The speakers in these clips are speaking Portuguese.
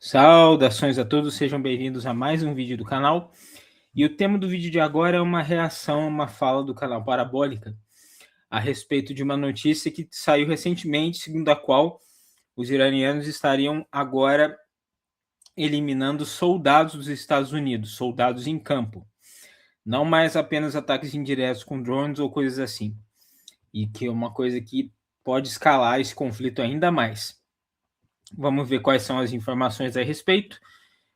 Saudações a todos, sejam bem-vindos a mais um vídeo do canal. E o tema do vídeo de agora é uma reação a uma fala do canal Parabólica a respeito de uma notícia que saiu recentemente, segundo a qual os iranianos estariam agora eliminando soldados dos Estados Unidos, soldados em campo. Não mais apenas ataques indiretos com drones ou coisas assim. E que é uma coisa que pode escalar esse conflito ainda mais. Vamos ver quais são as informações a respeito.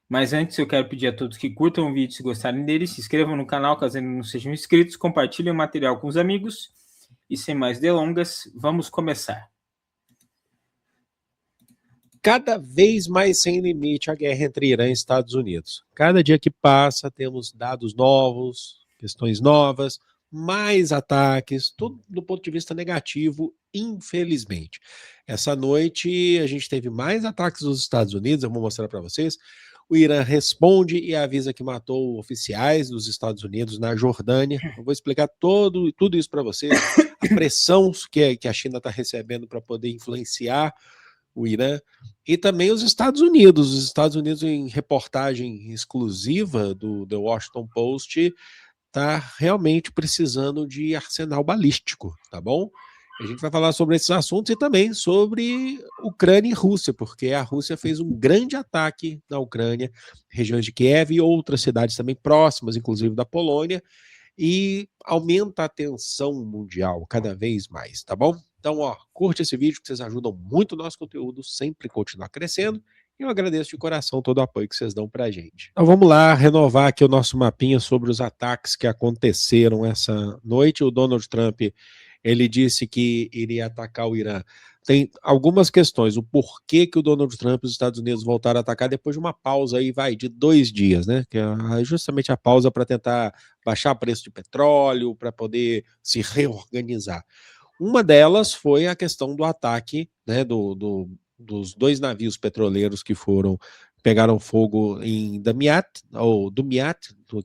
Mas antes eu quero pedir a todos que curtam o vídeo se gostarem dele, se inscrevam no canal caso ainda não sejam inscritos, compartilhem o material com os amigos e sem mais delongas, vamos começar. Cada vez mais sem limite a guerra entre Irã e Estados Unidos. Cada dia que passa temos dados novos, questões novas, mais ataques, tudo do ponto de vista negativo, infelizmente. Essa noite a gente teve mais ataques dos Estados Unidos, eu vou mostrar para vocês. O Irã responde e avisa que matou oficiais dos Estados Unidos na Jordânia. Eu vou explicar tudo isso para vocês. A pressão que a China está recebendo para poder influenciar o Irã, e também os Estados Unidos, em reportagem exclusiva do The Washington Post, está realmente precisando de arsenal balístico, tá bom? A gente vai falar sobre esses assuntos e também sobre Ucrânia e Rússia, porque a Rússia fez um grande ataque na Ucrânia, regiões de Kiev e outras cidades também próximas, inclusive da Polônia, e aumenta a tensão mundial cada vez mais, tá bom? Então, curte esse vídeo que vocês ajudam muito o nosso conteúdo sempre continuar crescendo. E eu agradeço de coração todo o apoio que vocês dão pra gente. Então vamos lá, renovar aqui o nosso mapinha sobre os ataques que aconteceram essa noite. O Donald Trump, ele disse que iria atacar o Irã. Tem algumas questões, o porquê que o Donald Trump e os Estados Unidos voltaram a atacar depois de uma pausa aí, de 2 dias, né? Que é justamente a pausa para tentar baixar o preço de petróleo, para poder se reorganizar. Uma delas foi a questão do ataque, né, dos 2 navios petroleiros que pegaram fogo em Damiat,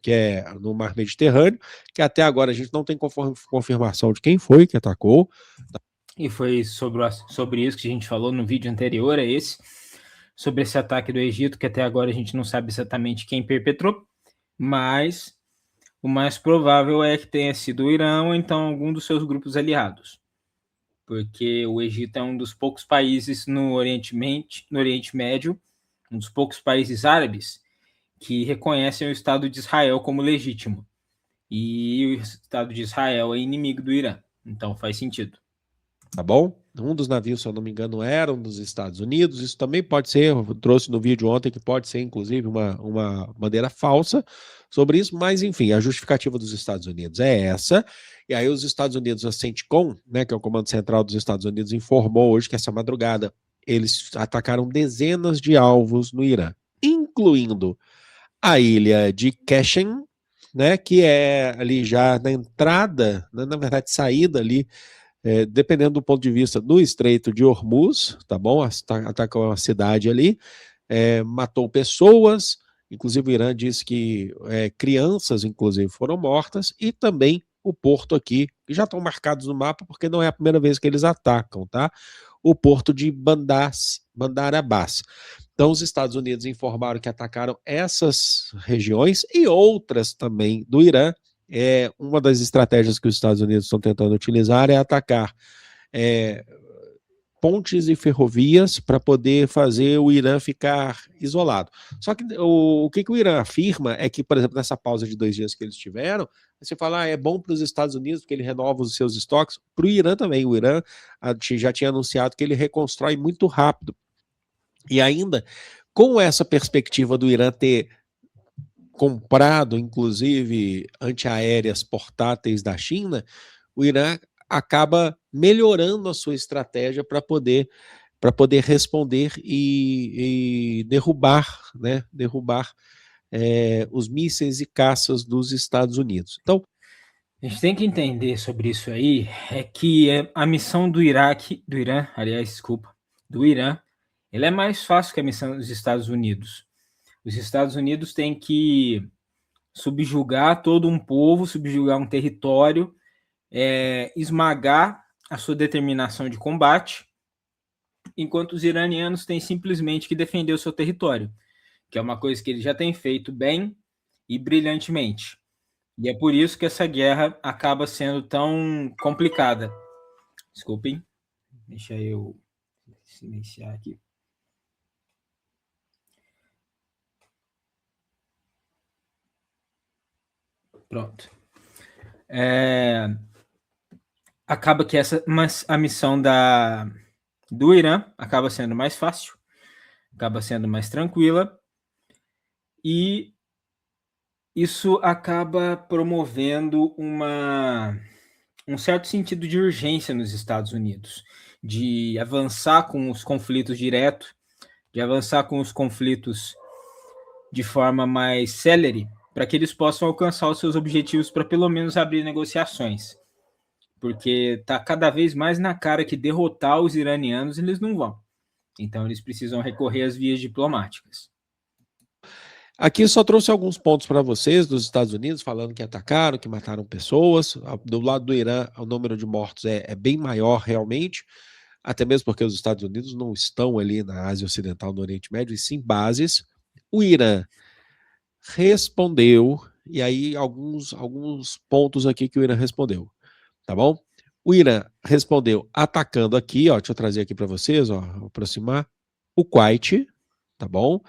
que é no Mar Mediterrâneo, que até agora a gente não tem confirmação de quem foi que atacou. E foi sobre isso que a gente falou no vídeo anterior a esse, sobre esse ataque do Egito, que até agora a gente não sabe exatamente quem perpetrou, mas o mais provável é que tenha sido o Irã ou então algum dos seus grupos aliados, porque o Egito é um dos poucos países no Oriente Médio, um dos poucos países árabes que reconhecem o Estado de Israel como legítimo. E o Estado de Israel é inimigo do Irã, então faz sentido. Tá bom? Um dos navios, se eu não me engano, era um dos Estados Unidos. Isso também pode ser, eu trouxe no vídeo ontem, que pode ser, inclusive, uma bandeira falsa sobre isso, mas, enfim, a justificativa dos Estados Unidos é essa. E aí os Estados Unidos, a CENTCOM, né, que é o Comando Central dos Estados Unidos, informou hoje que essa madrugada eles atacaram dezenas de alvos no Irã, incluindo a ilha de Keshem, né, que é ali já na entrada, na verdade, saída ali, dependendo do ponto de vista do Estreito de Hormuz, tá bom? Atacou uma cidade ali, matou pessoas, inclusive o Irã disse que crianças, inclusive, foram mortas, e também o porto aqui, que já estão marcados no mapa, porque não é a primeira vez que eles atacam, tá? O porto de Bandar Abbas. Então, os Estados Unidos informaram que atacaram essas regiões e outras também do Irã. Uma das estratégias que os Estados Unidos estão tentando utilizar é atacar pontes e ferrovias para poder fazer o Irã ficar isolado. Só que o que o Irã afirma é que, por exemplo, nessa pausa de 2 dias que eles tiveram, você fala, é bom para os Estados Unidos porque ele renova os seus estoques, para o Irã também. O Irã já tinha anunciado que ele reconstrói muito rápido. E ainda, com essa perspectiva do Irã ter comprado, inclusive, antiaéreas portáteis da China, o Irã acaba melhorando a sua estratégia para poder responder e derrubar, né, os mísseis e caças dos Estados Unidos. Então, a gente tem que entender sobre isso aí, é que a missão do Irã, ela é mais fácil que a missão dos Estados Unidos. Os Estados Unidos têm que subjugar todo um povo, subjugar um território, esmagar a sua determinação de combate enquanto os iranianos têm simplesmente que defender o seu território, que é uma coisa que eles já têm feito bem e brilhantemente. E é por isso que essa guerra acaba sendo tão complicada. Desculpem, deixa eu silenciar aqui. Pronto. Acaba que a missão do Irã acaba sendo mais fácil, acaba sendo mais tranquila, e isso acaba promovendo um certo sentido de urgência nos Estados Unidos, de avançar com os conflitos direto, de avançar com os conflitos de forma mais célere, para que eles possam alcançar os seus objetivos, para pelo menos abrir negociações. Porque está cada vez mais na cara que derrotar os iranianos eles não vão. Então eles precisam recorrer às vias diplomáticas. Aqui só trouxe alguns pontos para vocês dos Estados Unidos, falando que atacaram, que mataram pessoas. Do lado do Irã, o número de mortos é bem maior realmente, até mesmo porque os Estados Unidos não estão ali na Ásia Ocidental, no Oriente Médio, e sim bases. O Irã respondeu, e aí alguns pontos aqui que o Irã respondeu, tá bom? O Irã respondeu atacando aqui, ó, deixa eu trazer aqui para vocês, ó, aproximar, o Kuwait, tá bom?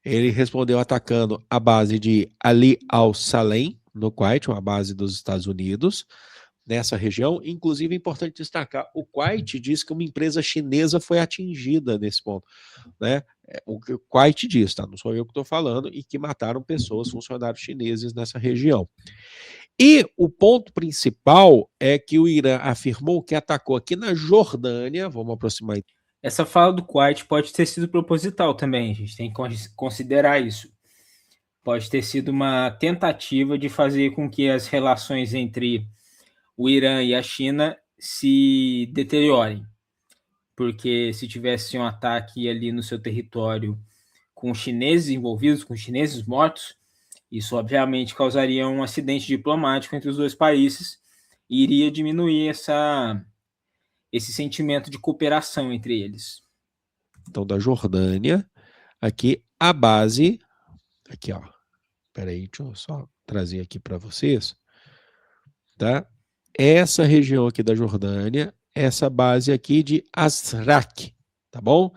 Ele respondeu atacando a base de Ali al-Salem, no Kuwait, uma base dos Estados Unidos, nessa região. Inclusive, é importante destacar, o Kuwait diz que uma empresa chinesa foi atingida nesse ponto, né? O Kuwait diz, tá? Não sou eu que estou falando, e que mataram pessoas, funcionários chineses nessa região. E o ponto principal é que o Irã afirmou que atacou aqui na Jordânia, vamos aproximar. Essa fala do Kuwait pode ter sido proposital também, a gente tem que considerar isso. Pode ter sido uma tentativa de fazer com que as relações entre o Irã e a China se deteriorem. Porque se tivesse um ataque ali no seu território com chineses envolvidos, com chineses mortos, isso obviamente causaria um acidente diplomático entre os dois países e iria diminuir esse sentimento de cooperação entre eles. Então, da Jordânia, aqui a base, aqui ó, peraí, deixa eu só trazer aqui para vocês, tá? Essa região aqui da Jordânia, essa base aqui de Azraq, tá bom?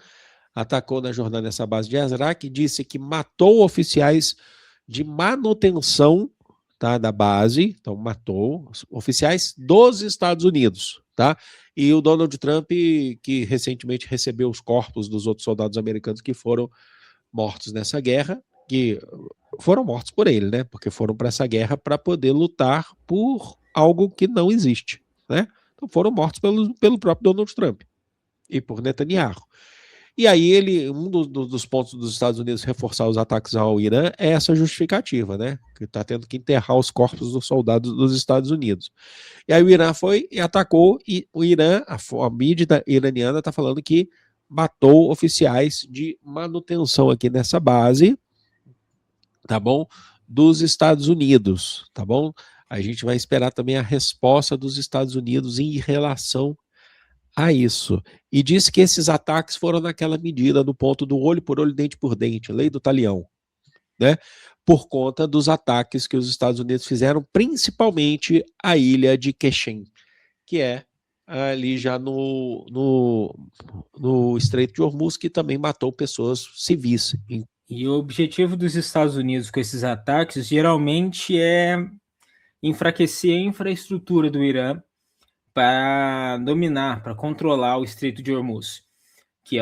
Atacou na Jordânia essa base de Azraq, disse que matou oficiais de manutenção, tá, da base, então matou oficiais dos Estados Unidos, tá? E o Donald Trump, que recentemente recebeu os corpos dos outros soldados americanos que foram mortos nessa guerra, que foram mortos por ele, né? Porque foram para essa guerra para poder lutar por algo que não existe, né? Então foram mortos pelo próprio Donald Trump e por Netanyahu. E aí um dos pontos dos Estados Unidos reforçar os ataques ao Irã é essa justificativa, né? Que está tendo que enterrar os corpos dos soldados dos Estados Unidos. E aí o Irã foi e atacou, e o Irã, a mídia iraniana está falando que matou oficiais de manutenção aqui nessa base, tá bom? Dos Estados Unidos, tá bom? A gente vai esperar também a resposta dos Estados Unidos em relação a isso. E disse que esses ataques foram naquela medida, no ponto do olho por olho, dente por dente, lei do talião, né? Por conta dos ataques que os Estados Unidos fizeram, principalmente a ilha de Quechem, que é ali já no Estreito de Hormuz, que também matou pessoas civis. E o objetivo dos Estados Unidos com esses ataques geralmente é enfraquecer a infraestrutura do Irã para dominar, para controlar o Estreito de Hormuz, que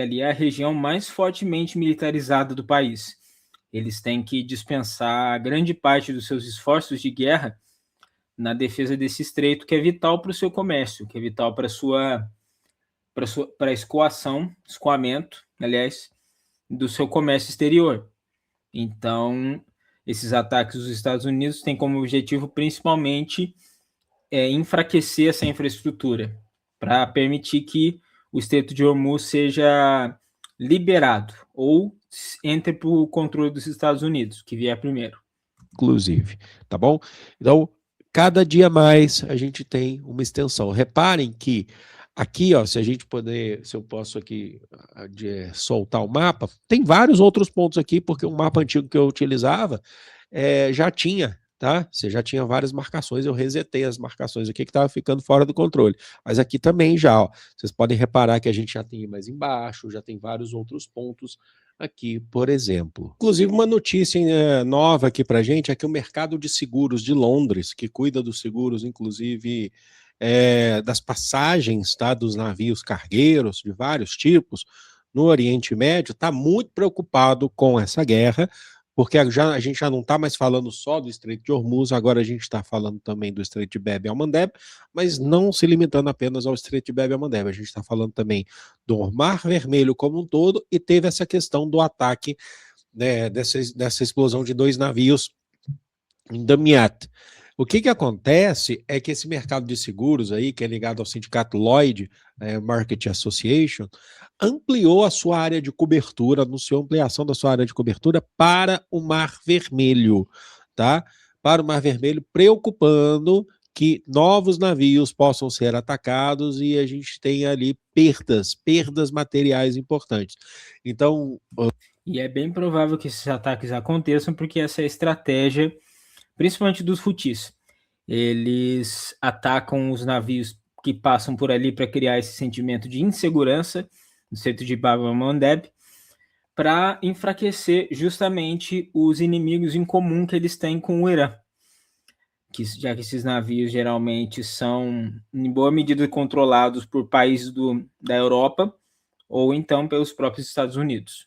ali é a região mais fortemente militarizada do país. Eles têm que dispensar grande parte dos seus esforços de guerra na defesa desse estreito, que é vital para o seu comércio, que é vital para escoamento, aliás, do seu comércio exterior. Então, esses ataques dos Estados Unidos têm como objetivo principalmente enfraquecer essa infraestrutura para permitir que o Estreito de Hormuz seja liberado ou entre para o controle dos Estados Unidos, que vier primeiro. Inclusive, tá bom? Então, cada dia mais a gente tem uma extensão. Reparem que Aqui, ó, se eu posso aqui soltar o mapa, tem vários outros pontos aqui, porque o mapa antigo que eu utilizava já tinha, tá? Você já tinha várias marcações, eu resetei as marcações aqui que estava ficando fora do controle. Mas aqui também já, ó, vocês podem reparar que a gente já tem mais embaixo, já tem vários outros pontos aqui, por exemplo. Inclusive, uma notícia nova aqui pra gente é que o mercado de seguros de Londres, que cuida dos seguros, inclusive das passagens, tá, dos navios cargueiros de vários tipos no Oriente Médio, está muito preocupado com essa guerra, porque a gente já não está mais falando só do Estreito de Hormuz, agora a gente está falando também do Estreito de Bab el-Mandeb, mas não se limitando apenas ao Estreito de Bab el-Mandeb, a gente está falando também do Mar Vermelho como um todo, e teve essa questão do ataque, né, dessa explosão de 2 navios em Damiat. O que acontece é que esse mercado de seguros aí, que é ligado ao sindicato Lloyd Market Association, ampliou a sua área de cobertura, anunciou ampliação da sua área de cobertura para o Mar Vermelho, tá? Para o Mar Vermelho, preocupando que novos navios possam ser atacados e a gente tem ali perdas materiais importantes. Então... E é bem provável que esses ataques aconteçam, porque essa é a estratégia, principalmente dos Houthis. Eles atacam os navios que passam por ali para criar esse sentimento de insegurança no Estreito de Bab el-Mandeb, para enfraquecer justamente os inimigos em comum que eles têm com o Irã. Já que esses navios geralmente são, em boa medida, controlados por países da Europa ou então pelos próprios Estados Unidos.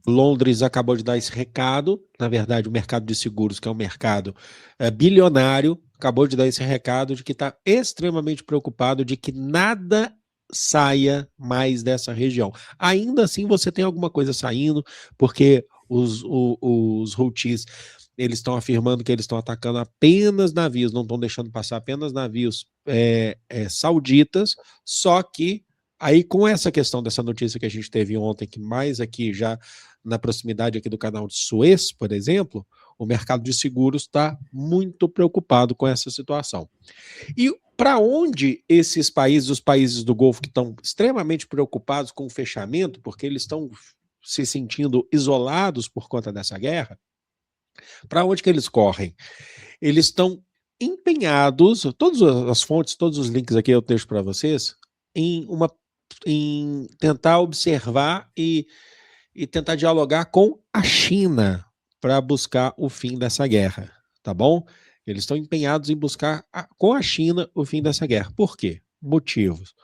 Londres acabou de dar esse recado, na verdade o mercado de seguros, que é um mercado bilionário, acabou de dar esse recado de que está extremamente preocupado de que nada saia mais dessa região. Ainda assim você tem alguma coisa saindo, porque os Houthis, eles estão afirmando que eles estão atacando apenas navios, não estão deixando passar apenas navios sauditas, só que aí com essa questão dessa notícia que a gente teve ontem, que mais aqui já na proximidade aqui do canal de Suez, por exemplo, o mercado de seguros está muito preocupado com essa situação. E para onde esses países, os países do Golfo que estão extremamente preocupados com o fechamento, porque eles estão se sentindo isolados por conta dessa guerra, para onde que eles correm? Eles estão empenhados, todas as fontes, todos os links aqui eu deixo para vocês, em tentar observar e tentar dialogar com a China para buscar o fim dessa guerra, tá bom? Eles estão empenhados em buscar com a China o fim dessa guerra. Por quê? Motivos.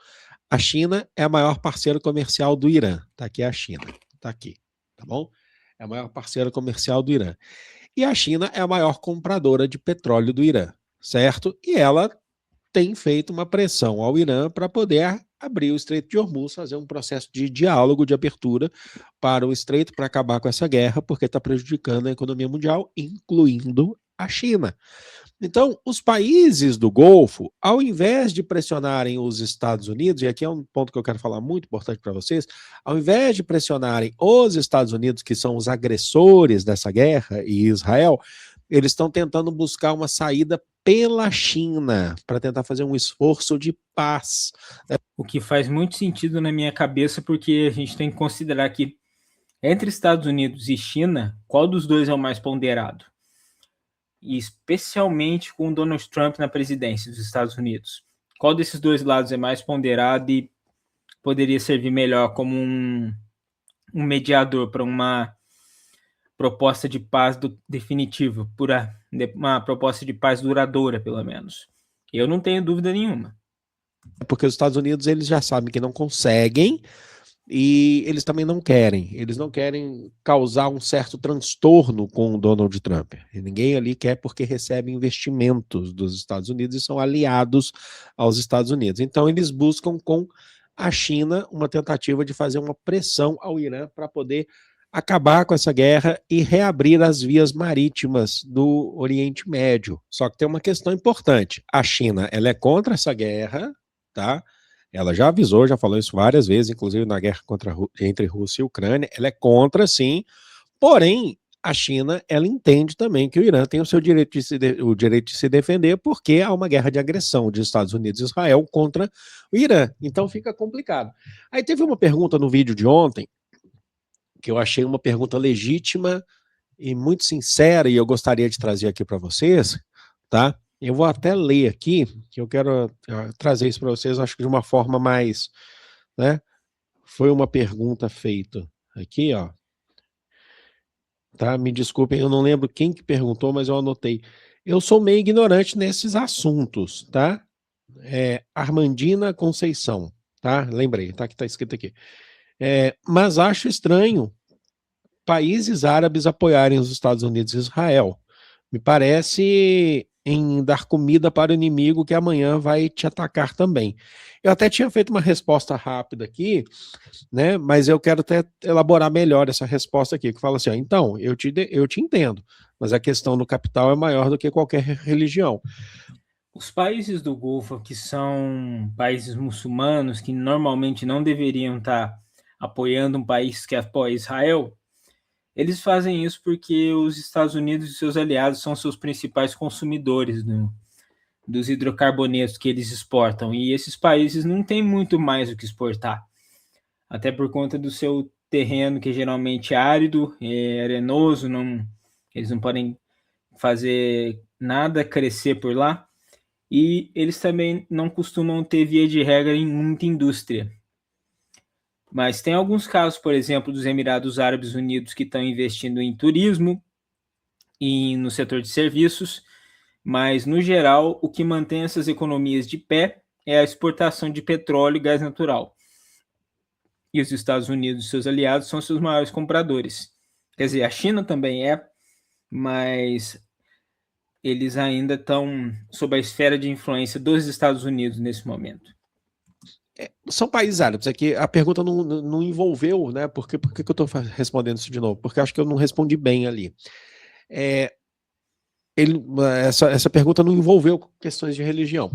A China é a maior parceira comercial do Irã. Tá aqui a China, tá aqui, tá bom? É a maior parceira comercial do Irã. E a China é a maior compradora de petróleo do Irã, certo? E ela tem feito uma pressão ao Irã para poder abrir o Estreito de Hormuz, fazer um processo de diálogo, de abertura para o Estreito, para acabar com essa guerra, porque está prejudicando a economia mundial, incluindo a China. Então, os países do Golfo, ao invés de pressionarem os Estados Unidos, e aqui é um ponto que eu quero falar muito importante para vocês, ao invés de pressionarem os Estados Unidos, que são os agressores dessa guerra, e Israel, eles estão tentando buscar uma saída pela China, para tentar fazer um esforço de paz. O que faz muito sentido na minha cabeça, porque a gente tem que considerar que entre Estados Unidos e China, qual dos dois é o mais ponderado? E especialmente com Donald Trump na presidência dos Estados Unidos. Qual desses dois lados é mais ponderado e poderia servir melhor como um mediador para uma proposta de paz definitiva, uma proposta de paz duradoura, pelo menos? Eu não tenho dúvida nenhuma. Porque os Estados Unidos, eles já sabem que não conseguem e eles também não querem. Eles não querem causar um certo transtorno com o Donald Trump. E ninguém ali quer, porque recebe investimentos dos Estados Unidos e são aliados aos Estados Unidos. Então eles buscam com a China uma tentativa de fazer uma pressão ao Irã para poder acabar com essa guerra e reabrir as vias marítimas do Oriente Médio. Só que tem uma questão importante. A China, ela é contra essa guerra, tá? Ela já avisou, já falou isso várias vezes, inclusive na guerra entre Rússia e Ucrânia. Ela é contra, sim, porém, a China, ela entende também que o Irã tem o seu direito o direito de se defender, porque há uma guerra de agressão dos Estados Unidos e Israel contra o Irã. Então fica complicado. Aí teve uma pergunta no vídeo de ontem, que eu achei uma pergunta legítima e muito sincera, e eu gostaria de trazer aqui para vocês, tá? Eu vou até ler aqui, que eu quero trazer isso para vocês, acho que de uma forma mais, né? Foi uma pergunta feita aqui, ó. Tá? Me desculpem, eu não lembro quem que perguntou, mas eu anotei. Eu sou meio ignorante nesses assuntos, tá? Armandina Conceição, tá? Lembrei, tá? Que tá escrito aqui. Mas acho estranho países árabes apoiarem os Estados Unidos e Israel. Me parece em dar comida para o inimigo que amanhã vai te atacar também. Eu até tinha feito uma resposta rápida aqui, né? Mas eu quero até elaborar melhor essa resposta aqui, que fala assim, ó, então, eu te entendo, mas a questão do capital é maior do que qualquer religião. Os países do Golfo, que são países muçulmanos, que normalmente não deveriam estar apoiando um país que apoia Israel, eles fazem isso porque os Estados Unidos e seus aliados são seus principais consumidores dos hidrocarbonetos que eles exportam, e esses países não têm muito mais o que exportar, até por conta do seu terreno, que geralmente é árido, arenoso, eles não podem fazer nada crescer por lá, e eles também não costumam ter, via de regra, em muita indústria. Mas tem alguns casos, por exemplo, dos Emirados Árabes Unidos, que estão investindo em turismo e no setor de serviços, mas, no geral, o que mantém essas economias de pé é a exportação de petróleo e gás natural. E os Estados Unidos e seus aliados são seus maiores compradores. Quer dizer, a China também mas eles ainda estão sob a esfera de influência dos Estados Unidos nesse momento. São países árabes, aqui a pergunta não envolveu, né? Por que eu estou respondendo isso de novo? Porque acho que eu não respondi bem ali. Essa pergunta não envolveu questões de religião,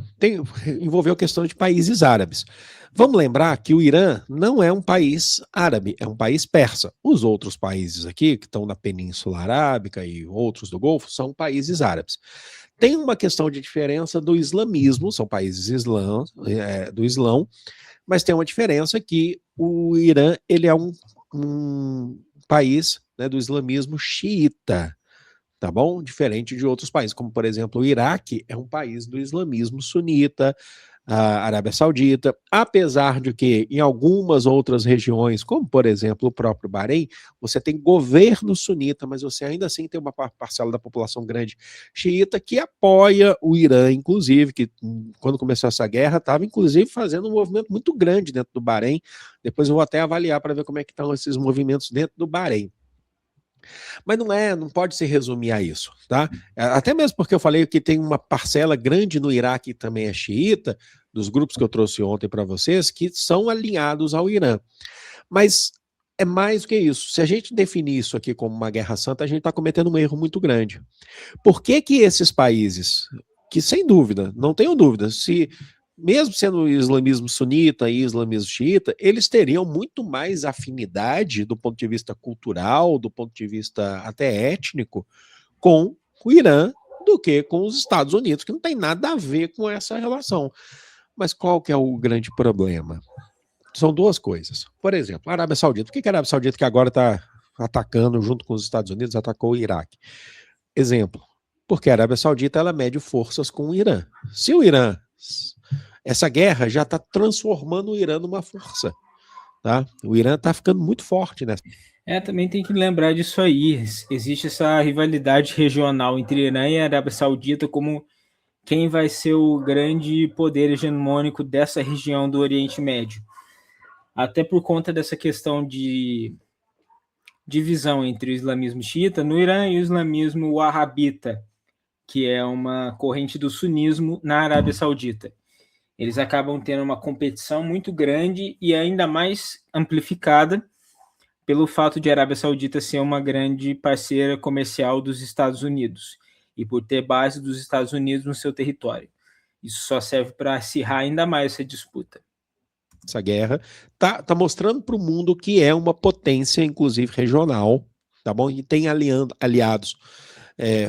envolveu questões de países árabes. Vamos lembrar que o Irã não é um país árabe, é um país persa. Os outros países aqui, que estão na Península Arábica e outros do Golfo, são países árabes. Tem uma questão de diferença do islamismo, são países do Islão, mas tem uma diferença que o Irã ele é um país, né, do islamismo xiita, tá bom? Diferente de outros países, como por exemplo o Iraque é um país do islamismo sunita, a Arábia Saudita, apesar de que em algumas outras regiões, como por exemplo o próprio Bahrein, você tem governo sunita, mas você ainda assim tem uma parcela da população grande xiita que apoia o Irã, inclusive, que quando começou essa guerra estava inclusive fazendo um movimento muito grande dentro do Bahrein. Depois eu vou até avaliar para ver como é que estão esses movimentos dentro do Bahrein. Mas não pode se resumir a isso, tá? Até mesmo porque eu falei que tem uma parcela grande no Iraque que também é xiita, dos grupos que eu trouxe ontem para vocês, que são alinhados ao Irã. Mas é mais do que isso. Se a gente definir isso aqui como uma guerra santa, a gente está cometendo um erro muito grande. Por que que esses países, que sem dúvida, não tenho dúvida, se mesmo sendo o islamismo sunita e islamismo xiita, eles teriam muito mais afinidade do ponto de vista cultural, do ponto de vista até étnico, com o Irã do que com os Estados Unidos, que não tem nada a ver com essa relação. Mas qual que é o grande problema? São duas coisas. Por exemplo, a Arábia Saudita. Por que a Arábia Saudita, que agora está atacando junto com os Estados Unidos, atacou o Iraque? Exemplo, porque a Arábia Saudita ela mede forças com o Irã. Se o Irã... Essa guerra já está transformando o Irã numa força. Tá? O Irã está ficando muito forte nessa. Também tem que lembrar disso aí. Existe essa rivalidade regional entre Irã e Arábia Saudita como quem vai ser o grande poder hegemônico dessa região do Oriente Médio. Até por conta dessa questão de divisão entre o islamismo xiita no Irã e o islamismo wahhabita, que é uma corrente do sunismo na Arábia Saudita. Eles acabam tendo uma competição muito grande e ainda mais amplificada pelo fato de a Arábia Saudita ser uma grande parceira comercial dos Estados Unidos e por ter base dos Estados Unidos no seu território. Isso só serve para acirrar ainda mais essa disputa. Essa guerra tá mostrando para o mundo que é uma potência, inclusive regional, tá bom? E tem aliados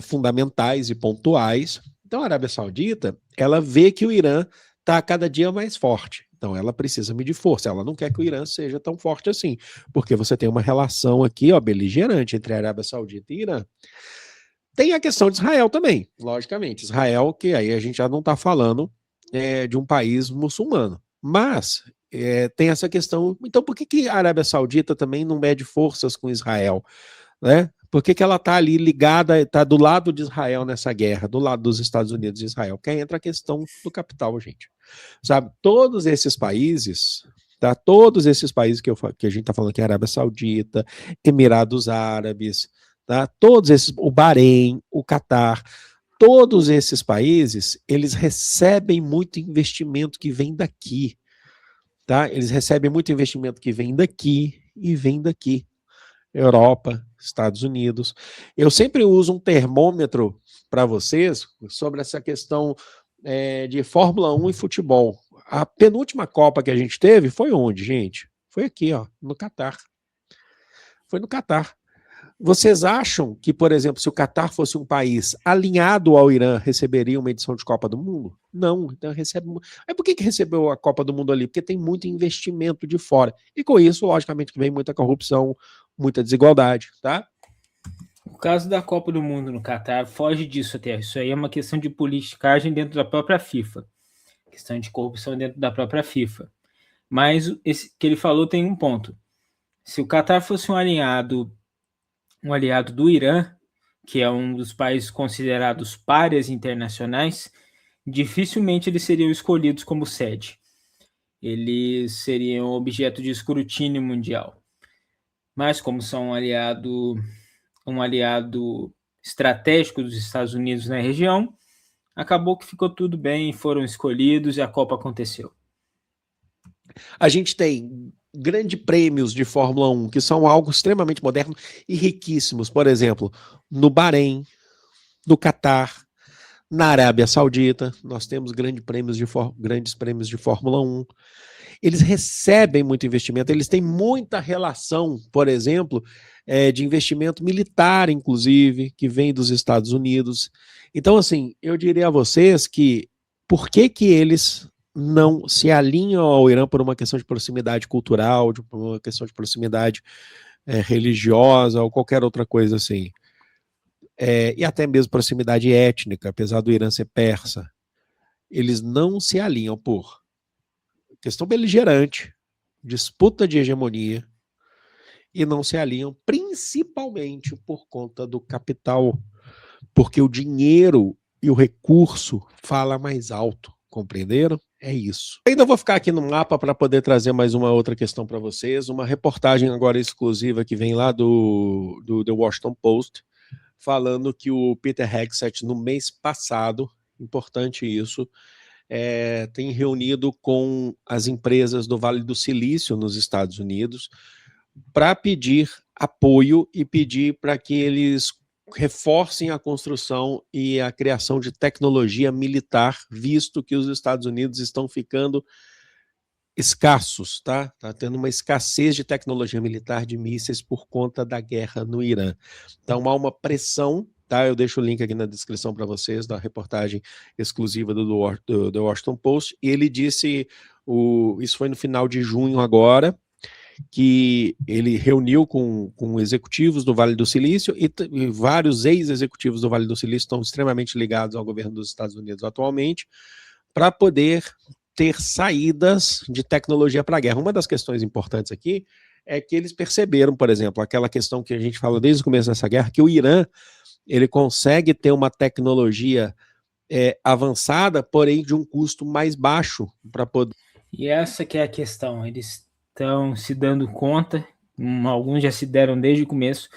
fundamentais e pontuais. Então, a Arábia Saudita, ela vê que o Irã está cada dia mais forte. Então, ela precisa medir força. Ela não quer que o Irã seja tão forte assim, porque você tem uma relação aqui, ó, beligerante entre a Arábia Saudita e Irã. Tem a questão de Israel também, logicamente. Israel, que aí a gente já não está falando de um país muçulmano. Mas tem essa questão. Então, por que a Arábia Saudita também não mede forças com Israel? Né? Por que ela está ali ligada, está do lado de Israel nessa guerra, do lado dos Estados Unidos e Israel? Que aí entra a questão do capital, gente. Sabe, todos esses países, tá? Todos esses países que a gente está falando aqui, Arábia Saudita, Emirados Árabes, tá? Todos esses, o Bahrein, o Catar, todos esses países, eles recebem muito investimento que vem daqui, tá? Eles recebem muito investimento que vem daqui e vem daqui. Europa, Estados Unidos. Eu sempre uso um termômetro para vocês sobre essa questão de Fórmula 1 e futebol. A penúltima Copa que a gente teve foi onde, gente? Foi aqui, ó, no Catar. Foi no Catar. Vocês acham que, por exemplo, se o Catar fosse um país alinhado ao Irã, receberia uma edição de Copa do Mundo? Não, então recebe. Aí por que recebeu a Copa do Mundo ali? Porque tem muito investimento de fora. E com isso, logicamente, que vem muita corrupção, muita desigualdade, tá? O caso da Copa do Mundo no Catar foge disso até. Isso aí é uma questão de politicagem dentro da própria FIFA. Questão de corrupção dentro da própria FIFA. Mas esse que ele falou tem um ponto. Se o Catar fosse um aliado do Irã, que é um dos países considerados párias internacionais, dificilmente eles seriam escolhidos como sede. Eles seriam objeto de escrutínio mundial. Mas como são um aliado estratégico dos Estados Unidos na região, acabou que ficou tudo bem, foram escolhidos e a Copa aconteceu. A gente tem grandes prêmios de Fórmula 1, que são algo extremamente moderno e riquíssimos. Por exemplo, no Bahrein, no Catar, na Arábia Saudita, nós temos grandes prêmios de Fórmula 1. Eles recebem muito investimento, eles têm muita relação, por exemplo, de investimento militar, inclusive, que vem dos Estados Unidos. Então, assim, eu diria a vocês que por que eles não se alinham ao Irã por uma questão de proximidade cultural, por uma questão de proximidade religiosa ou qualquer outra coisa assim. E até mesmo proximidade étnica, apesar do Irã ser persa. Eles não se alinham por questão beligerante, disputa de hegemonia, e não se alinham principalmente por conta do capital, porque o dinheiro e o recurso fala mais alto, compreenderam? É isso. Ainda vou ficar aqui no mapa para poder trazer mais uma outra questão para vocês, uma reportagem agora exclusiva que vem lá do The Washington Post, falando que o Peter Hegseth, no mês passado, importante isso, tem reunido com as empresas do Vale do Silício nos Estados Unidos para pedir apoio e pedir para que eles reforcem a construção e a criação de tecnologia militar, visto que os Estados Unidos estão ficando escassos, tá? Tá tendo uma escassez de tecnologia militar de mísseis por conta da guerra no Irã. Então há uma pressão, tá? Eu deixo o link aqui na descrição para vocês da reportagem exclusiva do The Washington Post. E ele disse, isso foi no final de junho agora, que ele reuniu com executivos do Vale do Silício e vários ex-executivos do Vale do Silício estão extremamente ligados ao governo dos Estados Unidos atualmente, para poder ter saídas de tecnologia para a guerra. Uma das questões importantes aqui é que eles perceberam, por exemplo, aquela questão que a gente fala desde o começo dessa guerra, que o Irã ele consegue ter uma tecnologia avançada, porém de um custo mais baixo para poder... E essa que é a questão, eles estão se dando conta, alguns já se deram desde o começo,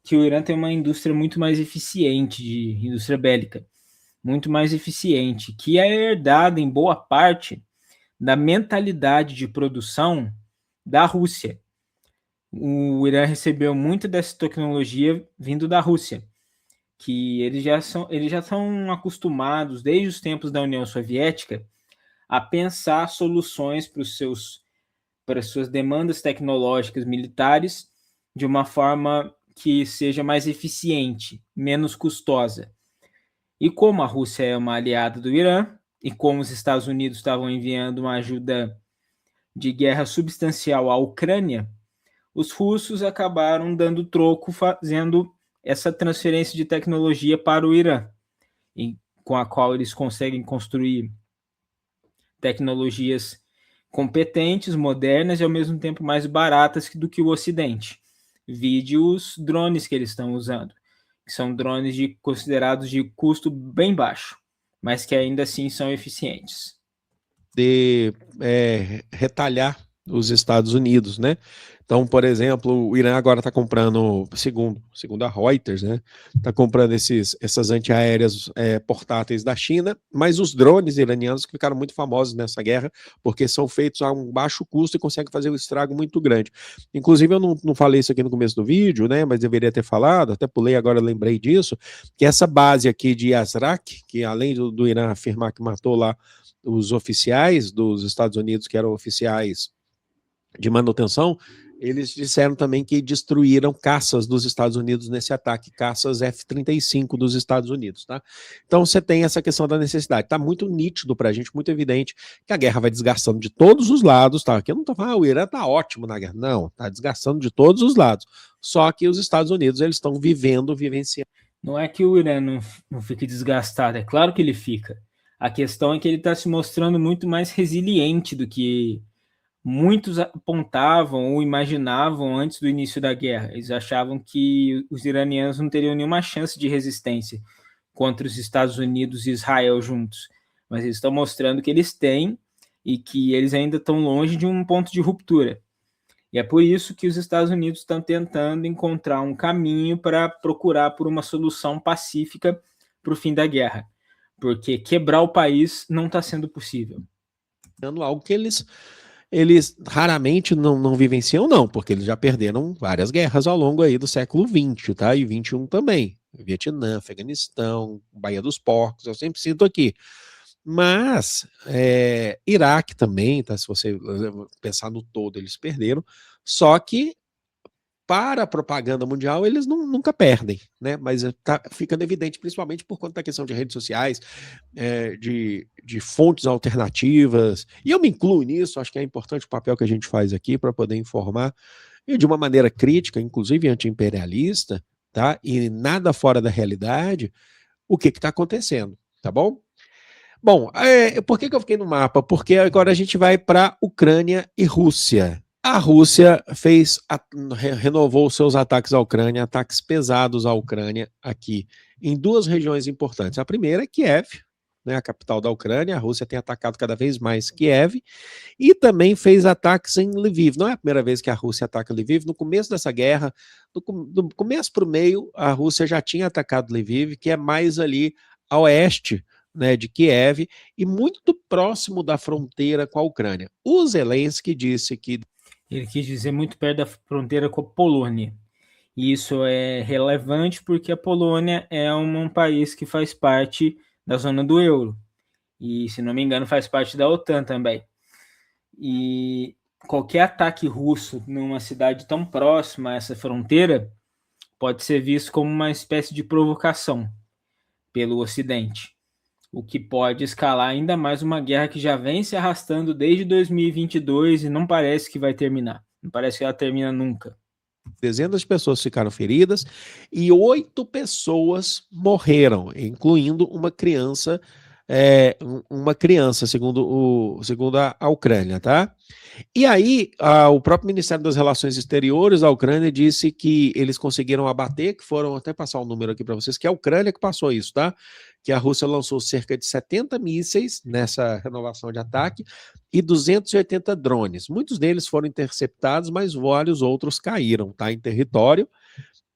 que o Irã tem uma indústria muito mais eficiente, de indústria bélica, muito mais eficiente, que é herdada em boa parte da mentalidade de produção da Rússia. O Irã recebeu muito dessa tecnologia vindo da Rússia, que eles já são acostumados, desde os tempos da União Soviética, a pensar soluções para as suas demandas tecnológicas militares de uma forma que seja mais eficiente, menos custosa. E como a Rússia é uma aliada do Irã, e como os Estados Unidos estavam enviando uma ajuda de guerra substancial à Ucrânia, os russos acabaram dando troco, fazendo essa transferência de tecnologia para o Irã, com a qual eles conseguem construir tecnologias competentes, modernas e ao mesmo tempo mais baratas do que o Ocidente. Vide os drones que eles estão usando, que são drones considerados de custo bem baixo, mas que ainda assim são eficientes. De retalhar os Estados Unidos, né? Então, por exemplo, o Irã agora está comprando, segundo a Reuters, né? Está comprando essas antiaéreas portáteis da China, mas os drones iranianos ficaram muito famosos nessa guerra, porque são feitos a um baixo custo e conseguem fazer um estrago muito grande. Inclusive, eu não falei isso aqui no começo do vídeo, né? Mas deveria ter falado, até pulei agora, lembrei disso, que essa base aqui de Azraq, que além do Irã afirmar que matou lá os oficiais dos Estados Unidos, que eram oficiais de manutenção, eles disseram também que destruíram caças dos Estados Unidos nesse ataque, caças F-35 dos Estados Unidos, tá? Então você tem essa questão da necessidade, tá muito nítido pra gente, muito evidente que a guerra vai desgastando de todos os lados, tá? Aqui eu não tô falando, o Irã tá ótimo na guerra, não, tá desgastando de todos os lados, só que os Estados Unidos, eles estão vivenciando. Não é que o Irã não fique desgastado, é claro que ele fica. A questão é que ele está se mostrando muito mais resiliente do que muitos apontavam ou imaginavam antes do início da guerra. Eles achavam que os iranianos não teriam nenhuma chance de resistência contra os Estados Unidos e Israel juntos. Mas eles estão mostrando que eles têm e que eles ainda estão longe de um ponto de ruptura. E é por isso que os Estados Unidos estão tentando encontrar um caminho para procurar por uma solução pacífica para o fim da guerra. Porque quebrar o país não está sendo possível. Algo que eles raramente não vivenciam, não, porque eles já perderam várias guerras ao longo aí do século XX, tá? E XXI também. Vietnã, Afeganistão, Baía dos Porcos, eu sempre cito aqui. Mas Iraque também, tá? Se você pensar no todo, eles perderam. Só que para a propaganda mundial, eles nunca perdem, né? Mas tá ficando evidente, principalmente por conta da questão de redes sociais, de fontes alternativas, e eu me incluo nisso, acho que é importante o papel que a gente faz aqui para poder informar, e de uma maneira crítica, inclusive anti-imperialista, tá? E nada fora da realidade, o que está acontecendo, tá bom? Bom, por que eu fiquei no mapa? Porque agora a gente vai para Ucrânia e Rússia. A Rússia renovou seus ataques à Ucrânia, ataques pesados à Ucrânia aqui, em duas regiões importantes. A primeira é Kiev, né, a capital da Ucrânia. A Rússia tem atacado cada vez mais Kiev e também fez ataques em Lviv. Não é a primeira vez que a Rússia ataca Lviv. No começo dessa guerra, do começo para o meio, a Rússia já tinha atacado Lviv, que é mais ali a oeste, né, de Kiev, e muito próximo da fronteira com a Ucrânia. O Zelensky disse que ele quis dizer muito perto da fronteira com a Polônia. E isso é relevante porque a Polônia é um país que faz parte da zona do euro. E, se não me engano, faz parte da OTAN também. E qualquer ataque russo numa cidade tão próxima a essa fronteira pode ser visto como uma espécie de provocação pelo Ocidente, o que pode escalar ainda mais uma guerra que já vem se arrastando desde 2022 e não parece que vai terminar. Não parece que ela termina nunca. Dezenas de pessoas ficaram feridas e 8 pessoas morreram, incluindo uma criança, segundo a Ucrânia, tá? E aí, o próprio Ministério das Relações Exteriores da Ucrânia disse que eles conseguiram abater, que foram, até passar o número aqui para vocês, que é a Ucrânia que passou isso, tá? Que a Rússia lançou cerca de 70 mísseis nessa renovação de ataque e 280 drones. Muitos deles foram interceptados, mas vários outros caíram, tá? Em território.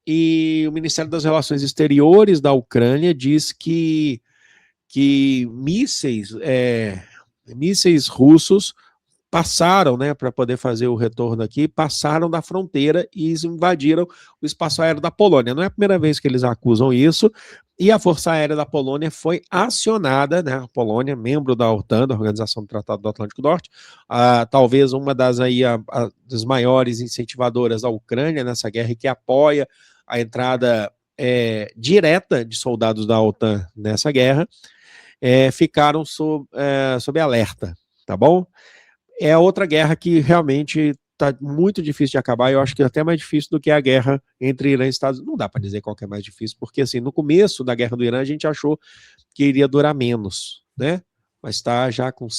E o Ministério das Relações Exteriores da Ucrânia diz que mísseis russos passaram, né, para poder fazer o retorno aqui, passaram da fronteira e invadiram o espaço aéreo da Polônia. Não é a primeira vez que eles acusam isso, e a Força Aérea da Polônia foi acionada, né, a Polônia, membro da OTAN, da Organização do Tratado do Atlântico Norte, talvez uma das, aí, das maiores incentivadoras da Ucrânia nessa guerra, e que apoia a entrada direta de soldados da OTAN nessa guerra, ficaram sob alerta, tá bom? É outra guerra que realmente está muito difícil de acabar. Eu acho que é até mais difícil do que a guerra entre Irã e Estados Unidos. Não dá para dizer qual que é mais difícil, porque assim, no começo da guerra do Irã a gente achou que iria durar menos, né? Mas está já com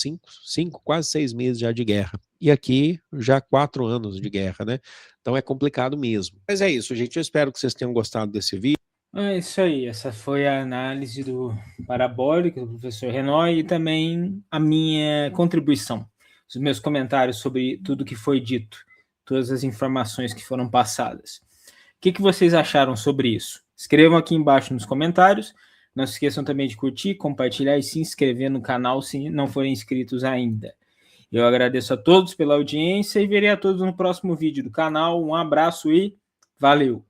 quase 6 meses já de guerra. E aqui já 4 anos de guerra, né? Então é complicado mesmo. Mas é isso, gente. Eu espero que vocês tenham gostado desse vídeo. É isso aí, essa foi a análise do Parabólica, do professor Renói, e também a minha contribuição, os meus comentários sobre tudo que foi dito, todas as informações que foram passadas. O que vocês acharam sobre isso? Escrevam aqui embaixo nos comentários, não se esqueçam também de curtir, compartilhar e se inscrever no canal se não forem inscritos ainda. Eu agradeço a todos pela audiência e verei a todos no próximo vídeo do canal. Um abraço e valeu!